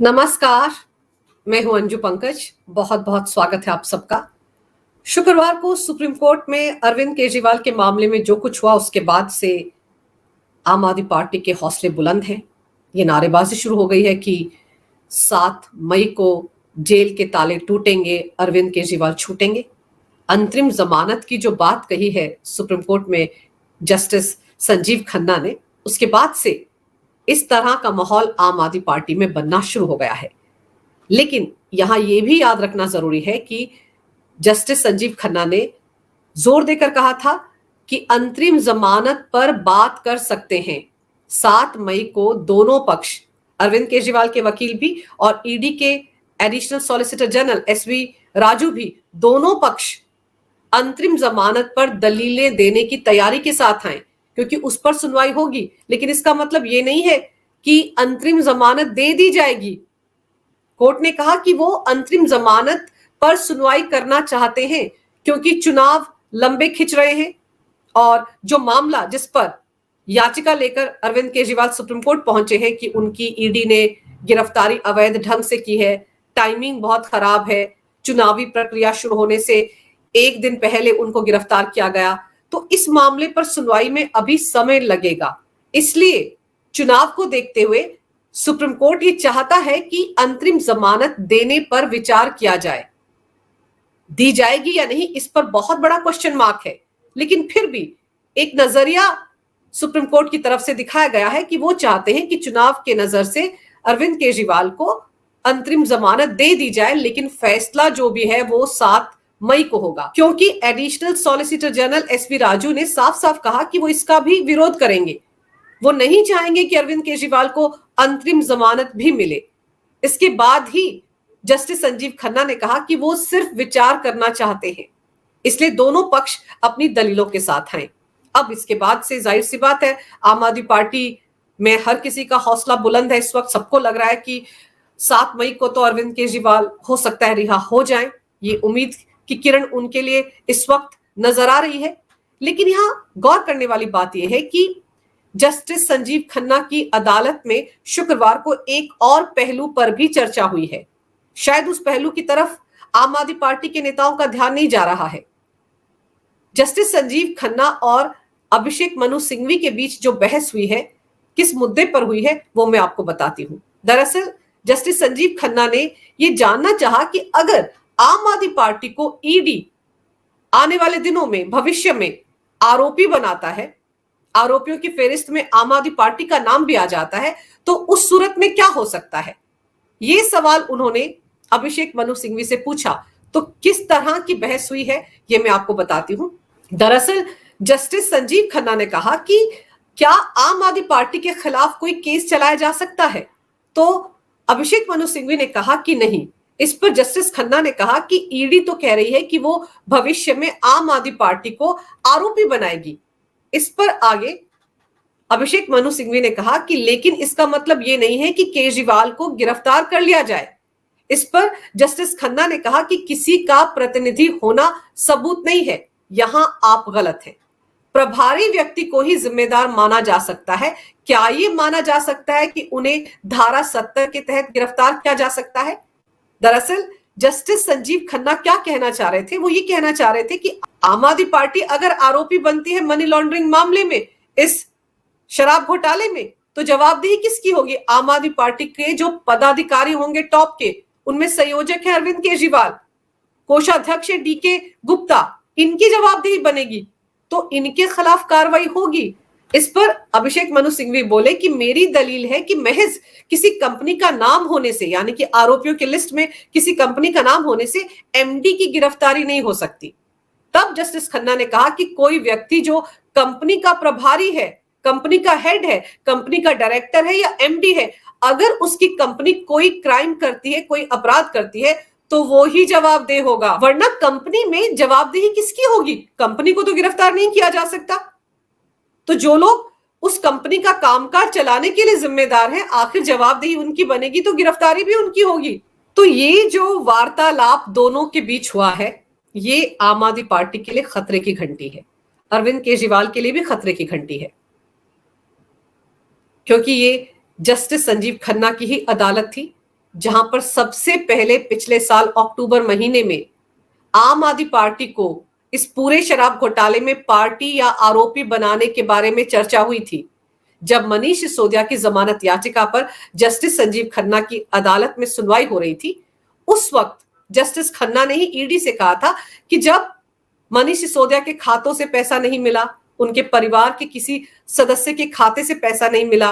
नमस्कार। मैं हूं अंजू पंकज। बहुत बहुत स्वागत है आप सबका। शुक्रवार को सुप्रीम कोर्ट में अरविंद केजरीवाल के मामले में जो कुछ हुआ उसके बाद से आम आदमी पार्टी के हौसले बुलंद हैं। ये नारेबाजी शुरू हो गई है कि 7 मई को जेल के ताले टूटेंगे, अरविंद केजरीवाल छूटेंगे। अंतरिम जमानत की जो बात कही है सुप्रीम कोर्ट में जस्टिस संजीव खन्ना ने, उसके बाद से इस तरह का माहौल आम आदमी पार्टी में बनना शुरू हो गया है। लेकिन यहां यह भी याद रखना जरूरी है कि जस्टिस संजीव खन्ना ने जोर देकर कहा था कि अंतरिम जमानत पर बात कर सकते हैं। 7 मई को दोनों पक्ष, अरविंद केजरीवाल के वकील भी और ईडी के additional solicitor general SV Raju भी, दोनों पक्ष अंतरिम जमानत पर दलीलें देने की तैयारी के साथ आए, क्योंकि उस पर सुनवाई होगी। लेकिन इसका मतलब यह नहीं है कि अंतरिम जमानत दे दी जाएगी। कोर्ट ने कहा कि वो अंतरिम जमानत पर सुनवाई करना चाहते हैं क्योंकि चुनाव लंबे खिंच रहे हैं और जो मामला जिस पर याचिका लेकर अरविंद केजरीवाल सुप्रीम कोर्ट पहुंचे हैं कि उनकी ईडी ने गिरफ्तारी अवैध ढंग से की है, टाइमिंग बहुत खराब है, चुनावी प्रक्रिया शुरू होने से एक दिन पहले उनको गिरफ्तार किया गया, तो इस मामले पर सुनवाई में अभी समय लगेगा। इसलिए चुनाव को देखते हुए सुप्रीम कोर्ट ये चाहता है कि अंतरिम जमानत देने पर विचार किया जाए। दी जाएगी या नहीं, इस पर बहुत बड़ा क्वेश्चन मार्क है। लेकिन फिर भी एक नजरिया सुप्रीम कोर्ट की तरफ से दिखाया गया है कि वो चाहते हैं कि चुनाव के नजर से अरविंद केजरीवाल को अंतरिम जमानत दे दी जाए, लेकिन फैसला जो भी है वो 7 मई को होगा, क्योंकि additional solicitor general SP Raju ने साफ साफ कहा कि वो इसका भी विरोध करेंगे। वो नहीं चाहेंगे कि अरविंद केजरीवाल को अंतरिम जमानत भी मिले। इसके बाद ही जस्टिस संजीव खन्ना ने कहा कि वो सिर्फ विचार करना चाहते हैं, इसलिए दोनों पक्ष अपनी दलीलों के साथ आए। अब इसके बाद से जाहिर सी बात है, आम आदमी पार्टी में हर किसी का हौसला बुलंद है। इस वक्त सबको लग रहा है कि 7 मई को तो अरविंद केजरीवाल हो सकता है रिहा हो जाएं। ये उम्मीद की किरण उनके लिए इस वक्त नजर आ रही है। लेकिन यहां गौर करने वाली बात यह है कि जस्टिस संजीव खन्ना की अदालत में शुक्रवार को एक और पहलू पर भी चर्चा हुई है। शायद उस पहलू की तरफ आम आदमी पार्टी के नेताओं का ध्यान नहीं जा रहा है। जस्टिस संजीव खन्ना और अभिषेक मनु सिंघवी के बीच जो बहस हुई है, किस मुद्दे पर हुई है, वो मैं आपको बताती हूं। दरअसल जस्टिस संजीव खन्ना ने यह जानना चाहा कि अगर आम आदमी पार्टी को ईडी आने वाले दिनों में, भविष्य में आरोपी बनाता है, आरोपियों की फेहरिस्त में आम आदमी पार्टी का नाम भी आ जाता है, तो उस सूरत में क्या हो सकता है। यह सवाल उन्होंने अभिषेक मनु सिंघवी से पूछा। तो किस तरह की बहस हुई है यह मैं आपको बताती हूं। दरअसल जस्टिस संजीव खन्ना ने कहा कि क्या आम आदमी पार्टी के खिलाफ कोई केस चलाया जा सकता है, तो अभिषेक मनु सिंघवी ने कहा कि नहीं। इस पर जस्टिस खन्ना ने कहा कि ईडी तो कह रही है कि वो भविष्य में आम आदमी पार्टी को आरोपी बनाएगी। इस पर आगे अभिषेक मनु सिंघवी ने कहा कि लेकिन इसका मतलब यह नहीं है कि केजरीवाल को गिरफ्तार कर लिया जाए। इस पर जस्टिस खन्ना ने कहा कि किसी का प्रतिनिधि होना सबूत नहीं है, यहां आप गलत हैं। प्रभारी व्यक्ति को ही जिम्मेदार माना जा सकता है। क्या यह माना जा सकता है कि उन्हें धारा 70 के तहत गिरफ्तार किया जा सकता है? दरअसल जस्टिस संजीव खन्ना क्या कहना चाह रहे थे, वो ये कहना चाह रहे थे कि आम आदमी पार्टी अगर आरोपी बनती है मनी लॉन्ड्रिंग मामले में, इस शराब घोटाले में, तो जवाबदेही किसकी होगी? आम आदमी पार्टी के जो पदाधिकारी होंगे टॉप के, उनमें संयोजक है अरविंद केजरीवाल, कोषाध्यक्ष है डीके गुप्ता, इनकी जवाबदेही बनेगी, तो इनके खिलाफ कार्रवाई होगी। इस पर अभिषेक मनु सिंघवी बोले कि मेरी दलील है कि महज किसी कंपनी का नाम होने से, यानी कि आरोपियों की लिस्ट में किसी कंपनी का नाम होने से एमडी की गिरफ्तारी नहीं हो सकती। तब जस्टिस खन्ना ने कहा कि कोई व्यक्ति जो कंपनी का प्रभारी है, कंपनी का हेड है, कंपनी का डायरेक्टर है या एमडी है, अगर उसकी कंपनी कोई क्राइम करती है, कोई अपराध करती है, तो वो ही जवाबदेह होगा, वरना कंपनी में जवाबदेही किसकी होगी? कंपनी को तो गिरफ्तार नहीं किया जा सकता। तो जो लोग उस कंपनी का कामकाज चलाने के लिए जिम्मेदार हैं, आखिर जवाबदेही उनकी बनेगी तो गिरफ्तारी भी उनकी होगी। तो ये जो वार्तालाप दोनों के बीच हुआ है, ये आम आदमी पार्टी के लिए खतरे की घंटी है, अरविंद केजरीवाल के लिए भी खतरे की घंटी है, क्योंकि ये जस्टिस संजीव खन्ना की ही अदालत थी। जहां पर सबसे पहले पिछले साल अक्टूबर महीने में आम आदमी पार्टी को इस पूरे शराब घोटाले में पार्टी या आरोपी बनाने के बारे में चर्चा हुई थी, जब मनीष सिसोदिया की जमानत याचिका पर जस्टिस संजीव खन्ना की अदालत में सुनवाई हो रही थी। उस वक्त जस्टिस खन्ना ने ही ईडी से कहा था कि जब मनीष सिसोदिया के खातों से पैसा नहीं मिला, उनके परिवार के किसी सदस्य के खाते से पैसा नहीं मिला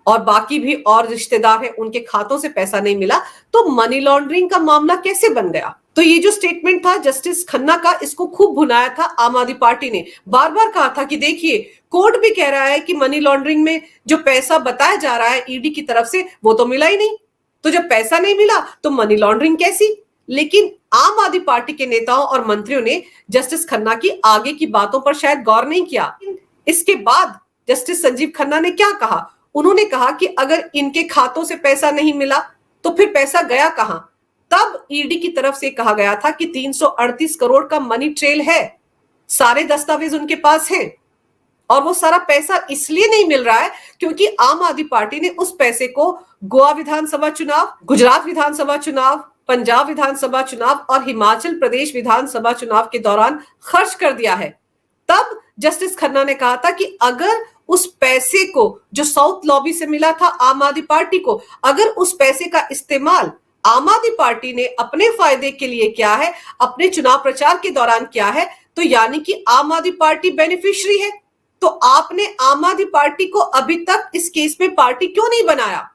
और बाकी भी और रिश्तेदार हैं उनके खातों से पैसा नहीं मिला, तो मनी लॉन्ड्रिंग का मामला कैसे बन गया। तो ये जो स्टेटमेंट था जस्टिस खन्ना का, इसको खूब भुनाया था आम आदमी पार्टी ने। बार बार कहा था कि देखिए, कोर्ट भी कह रहा है कि मनी लॉन्ड्रिंग में जो पैसा बताया जा रहा है ईडी की तरफ से वो तो मिला ही नहीं, तो जब पैसा नहीं मिला तो मनी लॉन्ड्रिंग कैसी। लेकिन आम आदमी पार्टी के नेताओं और मंत्रियों ने जस्टिस खन्ना की आगे की बातों पर शायद गौर नहीं किया। इसके बाद जस्टिस संजीव खन्ना ने क्या कहा, उन्होंने कहा कि अगर इनके खातों से पैसा नहीं मिला तो फिर पैसा गया कहां। तब ईडी की तरफ से कहा गया था कि 338 करोड़ का मनी ट्रेल है, सारे दस्तावेज उनके पास हैं और वो सारा पैसा इसलिए नहीं मिल रहा है क्योंकि आम आदमी पार्टी ने उस पैसे को गोवा विधानसभा चुनाव, गुजरात विधानसभा चुनाव, पंजाब विधानसभा चुनाव और हिमाचल प्रदेश विधानसभा चुनाव के दौरान खर्च कर दिया है। तब जस्टिस खन्ना ने कहा था कि अगर उस पैसे को जो साउथ लॉबी से मिला था आम आदमी पार्टी को, अगर उस पैसे का इस्तेमाल आम आदमी पार्टी ने अपने फायदे के लिए किया है, अपने चुनाव प्रचार के दौरान किया है, तो यानी कि आम आदमी पार्टी बेनिफिशियरी है। तो आपने आम आदमी पार्टी को अभी तक इस केस में पार्टी क्यों नहीं बनाया।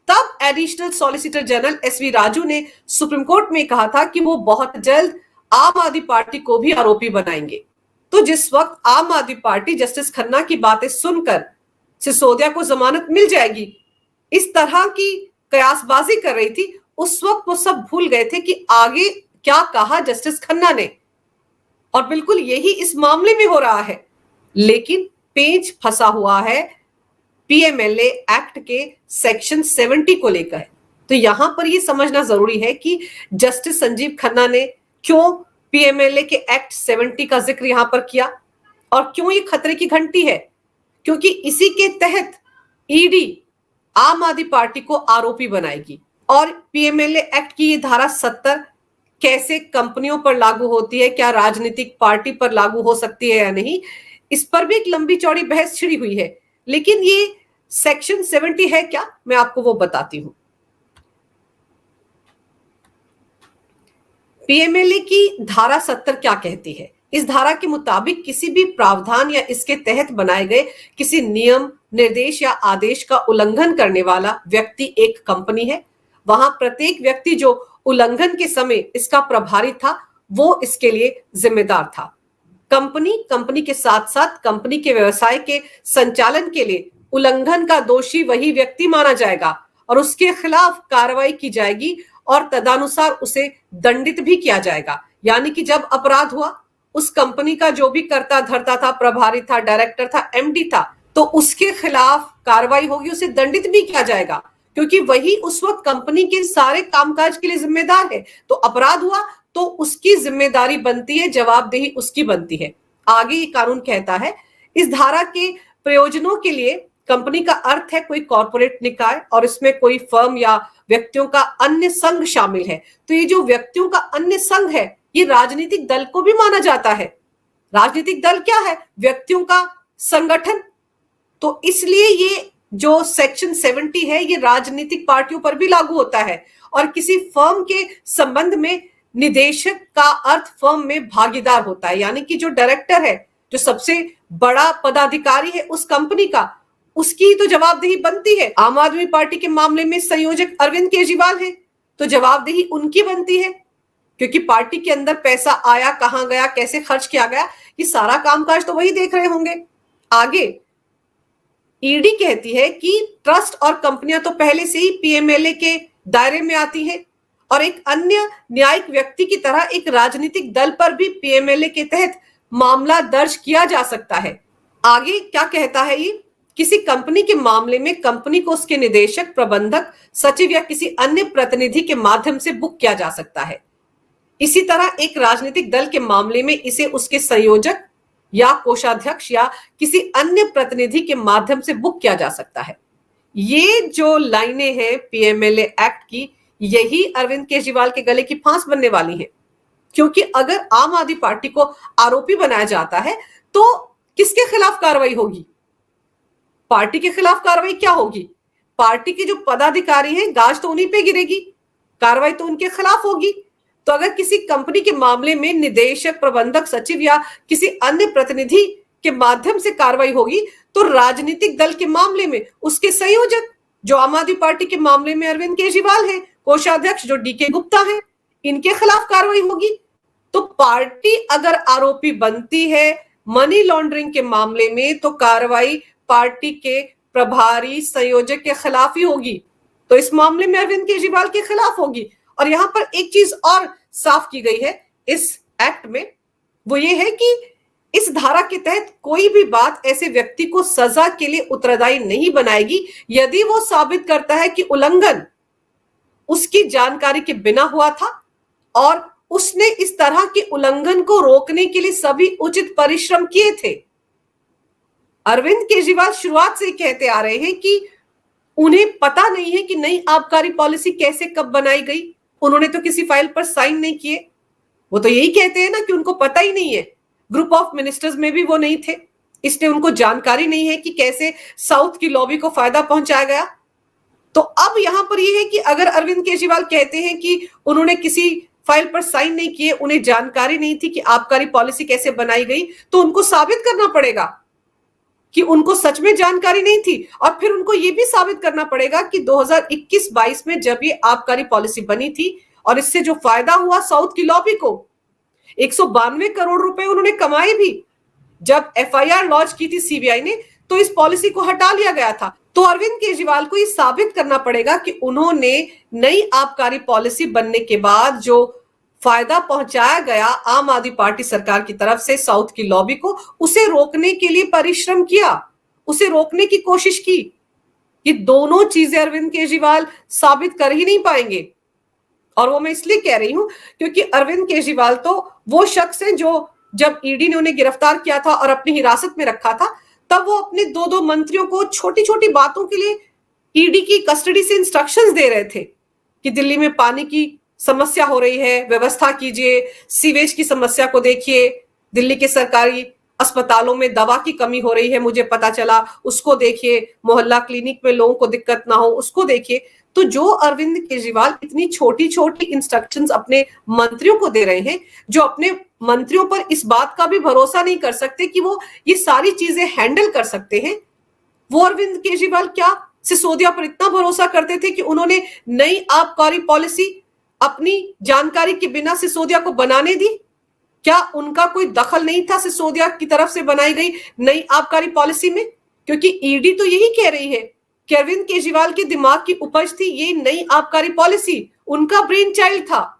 तब additional solicitor general SV Raju ने सुप्रीम कोर्ट में कहा था कि वो बहुत जल्द आम आदमी पार्टी को भी आरोपी बनाएंगे। तो जिस वक्त आम आदमी पार्टी जस्टिस खन्ना की बातें सुनकर सिसोदिया को जमानत मिल जाएगी इस तरह की कयासबाजी कर रही थी, उस वक्त वो सब भूल गए थे कि आगे क्या कहा जस्टिस खन्ना ने, और बिल्कुल यही इस मामले में हो रहा है। लेकिन पेंच फंसा हुआ है पीएमएलए एक्ट के सेक्शन 70 को लेकर। तो यहां पर यह समझना जरूरी है कि जस्टिस संजीव खन्ना ने क्यों पीएमएलए के एक्ट 70 का जिक्र यहां पर किया और क्यों ये खतरे की घंटी है, क्योंकि इसी के तहत ईडी आम आदमी पार्टी को आरोपी बनाएगी। और पीएमएलए एक्ट की ये धारा 70 कैसे कंपनियों पर लागू होती है, क्या राजनीतिक पार्टी पर लागू हो सकती है या नहीं, इस पर भी एक लंबी चौड़ी बहस छिड़ी हुई है। लेकिन ये सेक्शन 70 है क्या, मैं आपको वो बताती हूं। पीएमएलए की धारा 70 क्या कहती है। इस धारा के मुताबिक किसी भी प्रावधान या इसके तहत बनाए गए किसी नियम, निर्देश या आदेश का उल्लंघन करने वाला व्यक्ति एक कंपनी है। वहां प्रत्येक व्यक्ति जो उल्लंघन के समय इसका प्रभारी था वो इसके लिए जिम्मेदार था। कंपनी के साथ साथ कंपनी के व्यवसाय के संचालन के लिए उल्लंघन का दोषी वही व्यक्ति माना जाएगा और उसके खिलाफ कार्रवाई की जाएगी और तदनुसार उसे दंडित भी किया जाएगा। यानी कि जब अपराध हुआ, उस कंपनी का जो भी कर्ता धर्ता था, प्रभारी था, डायरेक्टर था, एमडी था, तो उसके खिलाफ कार्रवाई होगी, उसे दंडित भी किया जाएगा क्योंकि वही उस वक्त कंपनी के सारे कामकाज के लिए जिम्मेदार है। तो अपराध हुआ तो उसकी जिम्मेदारी बनती है, जवाबदेही उसकी बनती है। आगे ये कानून कहता है, इस धारा के प्रयोजनों के लिए कंपनी का अर्थ है कोई कॉर्पोरेट निकाय और इसमें कोई फर्म या व्यक्तियों का अन्य संघ शामिल है। तो ये जो व्यक्तियों का अन्य संघ है, ये राजनीतिक दल को भी माना जाता है। राजनीतिक दल क्या है? व्यक्तियों का संगठन। तो इसलिए ये जो सेक्शन 70 है ये राजनीतिक पार्टियों पर भी लागू होता है। और किसी फर्म के संबंध में निदेशक का अर्थ फर्म में भागीदार होता है, यानी कि जो डायरेक्टर है, जो सबसे बड़ा पदाधिकारी है उस कंपनी का, उसकी तो जवाबदेही बनती है। आम आदमी पार्टी के मामले में संयोजक अरविंद केजरीवाल है, तो जवाबदेही उनकी बनती है क्योंकि पार्टी के अंदर पैसा आया, कहां गया, कैसे खर्च किया गया, ये सारा कामकाज तो वही देख रहे होंगे। आगे ईडी कहती है कि ट्रस्ट और कंपनियां तो पहले से ही पीएमएलए के दायरे में आती है और एक अन्य न्यायिक व्यक्ति की तरह एक राजनीतिक दल पर भी पीएमएलए के तहत मामला दर्ज किया जा सकता है। आगे क्या कहता है ये, किसी कंपनी के मामले में कंपनी को उसके निदेशक, प्रबंधक, सचिव या किसी अन्य प्रतिनिधि के माध्यम से बुक किया जा सकता है। इसी तरह एक राजनीतिक दल के मामले में इसे उसके संयोजक या कोषाध्यक्ष या किसी अन्य प्रतिनिधि के माध्यम से बुक किया जा सकता है। ये जो लाइनें हैं पीएमएलए एक्ट की, यही अरविंद केजरीवाल के गले की फांस बनने वाली है। क्योंकि अगर आम आदमी पार्टी को आरोपी बनाया जाता है तो किसके खिलाफ कार्रवाई होगी? पार्टी के खिलाफ कार्रवाई क्या होगी? पार्टी के जो पदाधिकारी हैं, गाज तो उन्हीं पे गिरेगी, कार्रवाई तो उनके खिलाफ होगी। तो अगर किसी कंपनी के मामले में निदेशक, प्रबंधक, सचिव या किसी अन्य प्रतिनिधि के माध्यम से कार्रवाई होगी, तो राजनीतिक दल के मामले में उसके संयोजक, जो आम आदमी पार्टी के मामले में अरविंद केजरीवाल है, कोषाध्यक्ष जो डीके गुप्ता है, इनके खिलाफ कार्रवाई होगी। तो पार्टी अगर आरोपी बनती है मनी लॉन्ड्रिंग के मामले में, तो कार्रवाई पार्टी के प्रभारी संयोजक के खिलाफ ही होगी। तो इस मामले में अरविंद केजरीवाल के खिलाफ होगी। और यहां पर एक चीज और साफ की गई है इस एक्ट में, वो ये है कि इस धारा के तहत कोई भी बात ऐसे व्यक्ति को सजा के लिए उत्तरदायी नहीं बनाएगी यदि वो साबित करता है कि उल्लंघन उसकी जानकारी के बिना हुआ था और उसने इस तरह के उल्लंघन को रोकने के लिए सभी उचित परिश्रम किए थे। अरविंद केजरीवाल शुरुआत से कहते आ रहे हैं कि उन्हें पता नहीं है कि नई आबकारी पॉलिसी कैसे कब बनाई गई, उन्होंने तो किसी फाइल पर साइन नहीं किए। वो तो यही कहते हैं ना कि उनको पता ही नहीं है, ग्रुप ऑफ मिनिस्टर्स में भी वो नहीं थे, इसलिए उनको जानकारी नहीं है कि कैसे साउथ की लॉबी को फायदा पहुंचाया गया। तो अब यहां पर यह है कि अगर अरविंद केजरीवाल कहते हैं कि उन्होंने किसी फाइल पर साइन नहीं किए, उन्हें जानकारी नहीं थी कि आबकारी पॉलिसी कैसे बनाई गई, तो उनको साबित करना पड़ेगा कि उनको सच में जानकारी नहीं थी। और फिर उनको यह भी साबित करना पड़ेगा कि 2021-22 में जब ये आबकारी पॉलिसी बनी थी और इससे जो फायदा हुआ साउथ की लॉबी को, 192 करोड़ रुपए उन्होंने कमाए भी। जब एफआईआर लॉन्च की थी सीबीआई ने, तो इस पॉलिसी को हटा लिया गया था। तो अरविंद केजरीवाल को यह साबित करना पड़ेगा कि उन्होंने नई आबकारी पॉलिसी बनने के बाद जो फायदा पहुंचाया गया आम आदमी पार्टी सरकार की तरफ से साउथ की लॉबी को, उसे रोकने के लिए परिश्रम किया, उसे रोकने की कोशिश की। ये दोनों चीजें अरविंद केजरीवाल साबित कर ही नहीं पाएंगे। और वो मैं इसलिए कह रही हूं क्योंकि अरविंद केजरीवाल तो वो शख्स है जो जब ईडी ने उन्हें गिरफ्तार किया था और अपनी हिरासत में रखा था, तब वो अपने दो मंत्रियों को छोटी छोटी बातों के लिए ईडी की कस्टडी से इंस्ट्रक्शंस दे रहे थे कि दिल्ली में पानी की समस्या हो रही है, व्यवस्था कीजिए, सीवेज की समस्या को देखिए, दिल्ली के सरकारी अस्पतालों में दवा की कमी हो रही है, मुझे पता चला, उसको देखिए, मोहल्ला क्लिनिक में लोगों को दिक्कत ना हो, उसको देखिए। तो जो अरविंद केजरीवाल इतनी छोटी छोटी इंस्ट्रक्शंस अपने मंत्रियों को दे रहे हैं, जो अपने मंत्रियों पर इस बात का भी भरोसा नहीं कर सकते कि वो ये सारी चीजें हैंडल कर सकते हैं, वो अरविंद केजरीवाल क्या सिसोदिया पर इतना भरोसा करते थे कि उन्होंने नई आबकारी पॉलिसी अपनी जानकारी के बिना सिसोदिया को बनाने दी? क्या उनका कोई दखल नहीं था सिसोदिया की तरफ से बनाई गई नई आबकारी पॉलिसी में? क्योंकि ईडी तो यही कह रही है कि अरविंद केजरीवाल के दिमाग की उपज थी ये नई आबकारी पॉलिसी, उनका ब्रेन चाइल्ड था,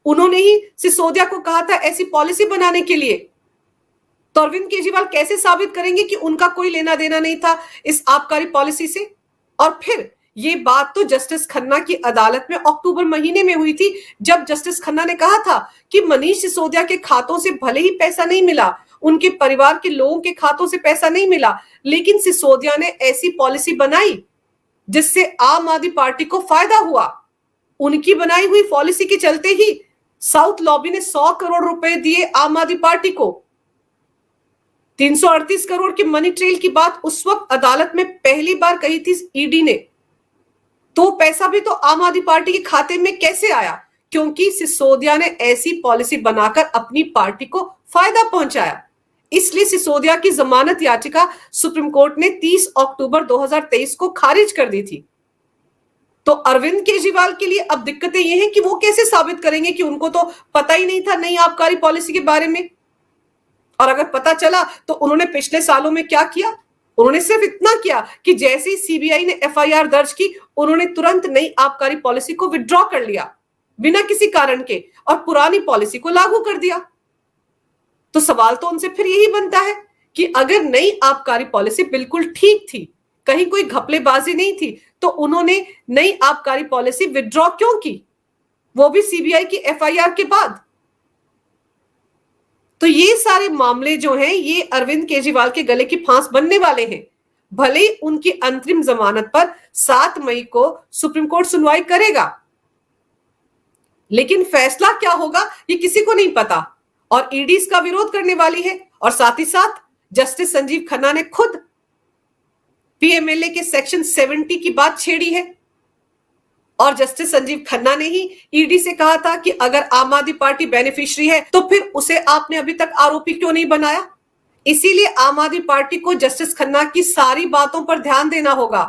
उन्होंने ही सिसोदिया को कहा था ऐसी पॉलिसी बनाने के लिए। तो अरविंद केजरीवाल कैसे साबित करेंगे कि उनका कोई लेना देना नहीं था इस आबकारी पॉलिसी से? और फिर ये बात तो जस्टिस खन्ना की अदालत में अक्टूबर महीने में हुई थी, जब जस्टिस खन्ना ने कहा था कि मनीष सिसोदिया के खातों से भले ही पैसा नहीं मिला, उनके परिवार के लोगों के खातों से पैसा नहीं मिला, लेकिन सिसोदिया ने ऐसी पॉलिसी बनाई जिससे आम आदमी पार्टी को फायदा हुआ। उनकी बनाई हुई पॉलिसी के चलते ही साउथ लॉबी ने 100 करोड़ रुपए दिए आम आदमी पार्टी को। 338 करोड़ के मनी ट्रेल की बात उस वक्त अदालत में पहली बार कही थी ईडी ने। तो पैसा भी तो आम आदमी पार्टी के खाते में कैसे आया? क्योंकि सिसोदिया ने ऐसी पॉलिसी बनाकर अपनी पार्टी को फायदा पहुंचाया। इसलिए सिसोदिया की जमानत याचिका सुप्रीम कोर्ट ने 30 अक्टूबर 2023 को खारिज कर दी थी। तो अरविंद केजरीवाल के लिए अब दिक्कतें ये हैं कि वो कैसे साबित करेंगे कि उनको तो पता ही नहीं था नई आबकारी पॉलिसी के बारे में, और अगर पता चला तो उन्होंने पिछले सालों में क्या किया? उन्होंने सिर्फ इतना किया कि जैसे ही सीबीआई ने एफआईआर दर्ज की, उन्होंने तुरंत नई आबकारी पॉलिसी को विड्रॉ कर लिया बिना किसी कारण के और पुरानी पॉलिसी को लागू कर दिया। तो सवाल तो उनसे फिर यही बनता है कि अगर नई आबकारी पॉलिसी बिल्कुल ठीक थी, कहीं कोई घपलेबाजी नहीं थी, तो उन्होंने नई आबकारी पॉलिसी विड्रॉ क्यों की, वो भी सीबीआई की एफआईआर के बाद? तो ये सारे मामले जो हैं ये अरविंद केजरीवाल के गले की फांस बनने वाले हैं। भले ही उनकी अंतरिम जमानत पर 7 मई को सुप्रीम कोर्ट सुनवाई करेगा, लेकिन फैसला क्या होगा ये किसी को नहीं पता। और ईडी इसका विरोध करने वाली है। और साथ ही साथ जस्टिस संजीव खन्ना ने खुद पीएमएलए के सेक्शन 70 की बात छेड़ी है। और जस्टिस संजीव खन्ना ने ही ईडी से कहा था कि अगर आम आदमी पार्टी बेनिफिशियरी है तो फिर उसे आपने अभी तक आरोपी क्यों नहीं बनाया। इसीलिए आम आदमी पार्टी को जस्टिस खन्ना की सारी बातों पर ध्यान देना होगा।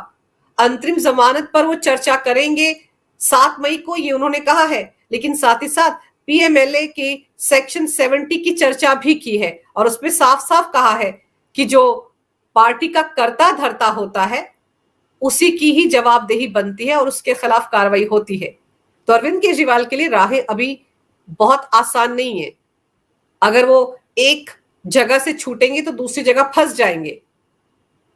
अंतरिम जमानत पर वो चर्चा करेंगे 7 मई को, ये उन्होंने कहा है, लेकिन साथ ही साथ पीएमएलए के सेक्शन 70 की चर्चा भी की है। और उसमें साफ साफ कहा है कि जो पार्टी का कर्ता धर्ता होता है उसी की ही जवाबदेही बनती है और उसके खिलाफ कार्रवाई होती है। तो अरविंद केजरीवाल के लिए राहें अभी बहुत आसान नहीं है। अगर वो एक जगह से छूटेंगे तो दूसरी जगह फंस जाएंगे।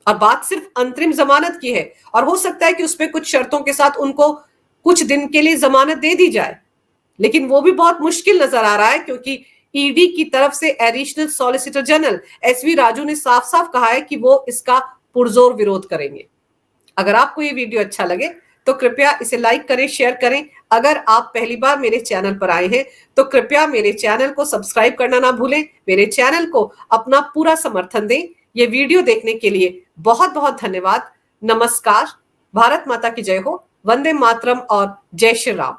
और बात सिर्फ अंतरिम जमानत की है और हो सकता है कि उसमें कुछ शर्तों के साथ उनको कुछ दिन के लिए जमानत दे दी जाए, लेकिन वो भी बहुत मुश्किल नजर आ रहा है, क्योंकि ईडी की तरफ से additional solicitor general SV Raju ने साफ साफ कहा है कि वो इसका पुरजोर विरोध करेंगे। अगर आपको ये वीडियो अच्छा लगे तो कृपया इसे लाइक करें, शेयर करें। अगर आप पहली बार मेरे चैनल पर आए हैं तो कृपया मेरे चैनल को सब्सक्राइब करना ना भूलें। मेरे चैनल को अपना पूरा समर्थन दें। ये वीडियो देखने के लिए बहुत बहुत धन्यवाद। नमस्कार। भारत माता की जय हो। वंदे मातरम और जय श्री राम।